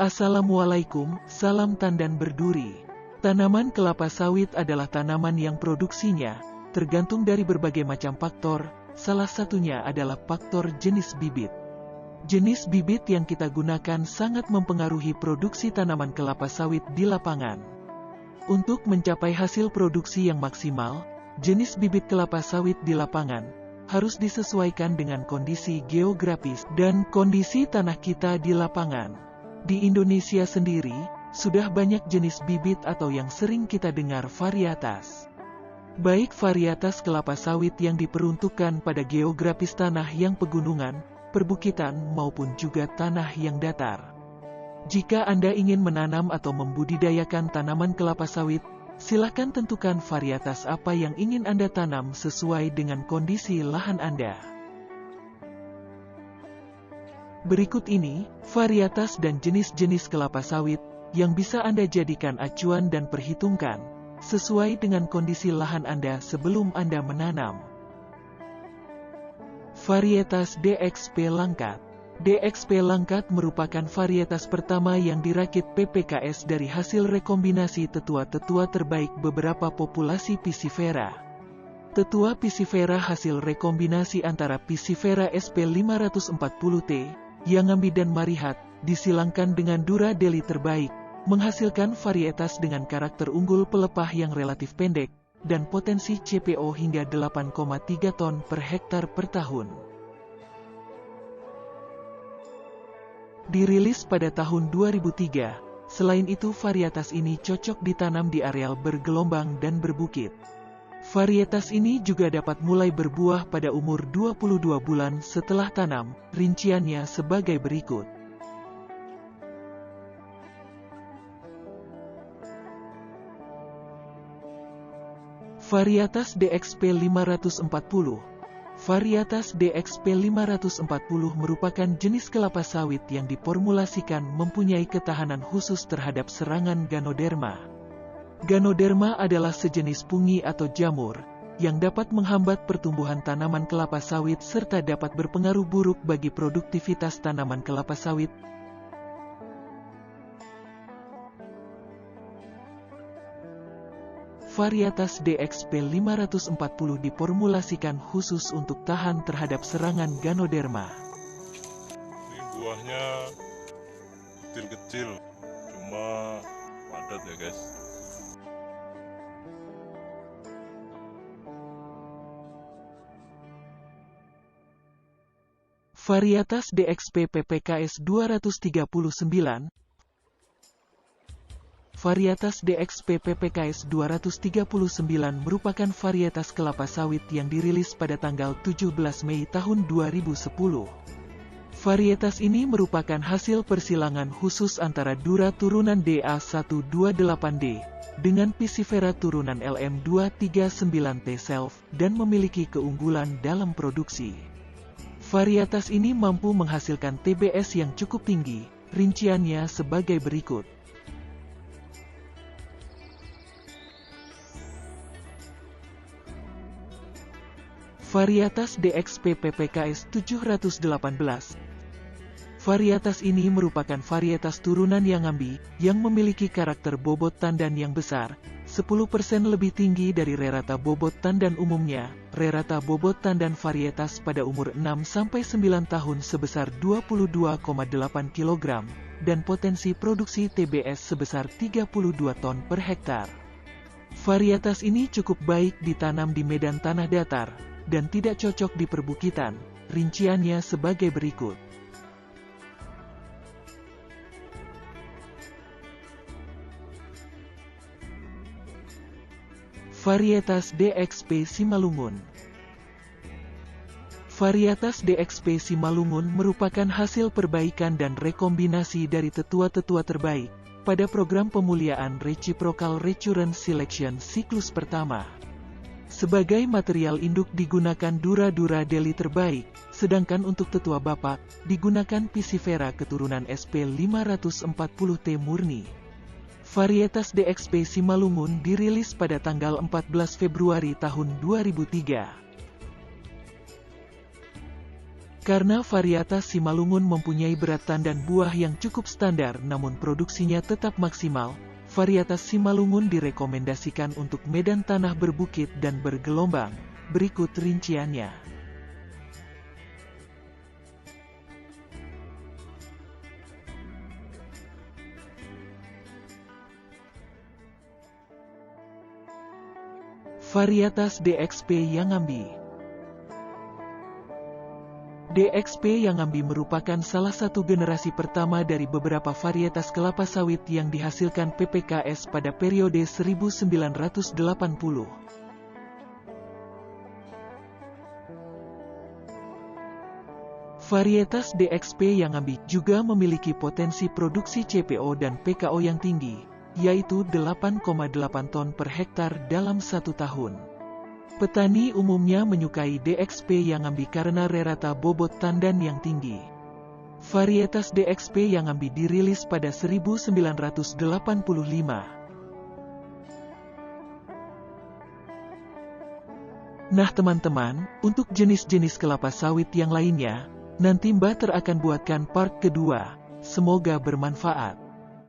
Assalamualaikum, salam tandan berduri. Tanaman kelapa sawit adalah tanaman yang produksinya tergantung dari berbagai macam faktor, salah satunya adalah faktor jenis bibit. Jenis bibit yang kita gunakan sangat mempengaruhi produksi tanaman kelapa sawit di lapangan. Untuk mencapai hasil produksi yang maksimal, jenis bibit kelapa sawit di lapangan harus disesuaikan dengan kondisi geografis dan kondisi tanah kita di lapangan. Di Indonesia sendiri, sudah banyak jenis bibit atau yang sering kita dengar varietas. Baik varietas kelapa sawit yang diperuntukkan pada geografis tanah yang pegunungan, perbukitan maupun juga tanah yang datar. Jika Anda ingin menanam atau membudidayakan tanaman kelapa sawit, silakan tentukan varietas apa yang ingin Anda tanam sesuai dengan kondisi lahan Anda. Berikut ini, varietas dan jenis-jenis kelapa sawit yang bisa Anda jadikan acuan dan perhitungkan, sesuai dengan kondisi lahan Anda sebelum Anda menanam. Varietas DXP Langkat. DXP Langkat merupakan varietas pertama yang dirakit PPKS dari hasil rekombinasi tetua-tetua terbaik beberapa populasi Piscifera. Tetua Piscifera hasil rekombinasi antara Piscifera SP 540T, Yangambi dan Marihat, disilangkan dengan Dura Deli terbaik, menghasilkan varietas dengan karakter unggul pelepah yang relatif pendek, dan potensi CPO hingga 8,3 ton per hektar per tahun. Dirilis pada tahun 2003, selain itu varietas ini cocok ditanam di areal bergelombang dan berbukit. Varietas ini juga dapat mulai berbuah pada umur 22 bulan setelah tanam, rinciannya sebagai berikut. Varietas DXP 540. Varietas DXP 540 merupakan jenis kelapa sawit yang diformulasikan mempunyai ketahanan khusus terhadap serangan Ganoderma. Ganoderma adalah sejenis fungi atau jamur, yang dapat menghambat pertumbuhan tanaman kelapa sawit serta dapat berpengaruh buruk bagi produktivitas tanaman kelapa sawit. Varietas DXP 540 diformulasikan khusus untuk tahan terhadap serangan Ganoderma. Ini buahnya kecil-kecil, cuma padat ya guys. Varietas DXP PPKS 239. Varietas DXP PPKS 239 merupakan varietas kelapa sawit yang dirilis pada tanggal 17 Mei tahun 2010. Varietas ini merupakan hasil persilangan khusus antara Dura turunan DA128D dengan Piscifera turunan LM239T Self dan memiliki keunggulan dalam produksi. Varietas ini mampu menghasilkan TBS yang cukup tinggi, rinciannya sebagai berikut. Varietas DXP PPKS 718. Varietas ini merupakan varietas turunan Yangambi yang memiliki karakter bobot tandan yang besar, 10% lebih tinggi dari rerata bobot tandan umumnya. Rerata bobot tandan varietas pada umur 6-9 tahun sebesar 22,8 kg, dan potensi produksi TBS sebesar 32 ton per hektar. Varietas ini cukup baik ditanam di medan tanah datar, dan tidak cocok di perbukitan, rinciannya sebagai berikut. Varietas DXP Simalungun. Varietas DXP Simalungun merupakan hasil perbaikan dan rekombinasi dari tetua-tetua terbaik pada program pemuliaan Reciprocal Recurrent Selection siklus pertama. Sebagai material induk digunakan Dura Deli terbaik, sedangkan untuk tetua bapak digunakan Piscifera keturunan SP 540T murni. Varietas DXP Simalungun dirilis pada tanggal 14 Februari tahun 2003. Karena varietas Simalungun mempunyai berat tandan buah yang cukup standar namun produksinya tetap maksimal, varietas Simalungun direkomendasikan untuk medan tanah berbukit dan bergelombang. Berikut rinciannya. Varietas DXP Yangambi. DXP Yangambi merupakan salah satu generasi pertama dari beberapa varietas kelapa sawit yang dihasilkan PPKS pada periode 1980. Varietas DXP Yangambi juga memiliki potensi produksi CPO dan PKO yang tinggi, yaitu 8,8 ton per hektar dalam 1 tahun. Petani umumnya menyukai DXP Yangambi karena rata bobot tandan yang tinggi. Varietas DXP Yangambi dirilis pada 1985. Nah teman-teman, untuk jenis-jenis kelapa sawit yang lainnya, nanti Mbah Ter akan buatkan part kedua. Semoga bermanfaat.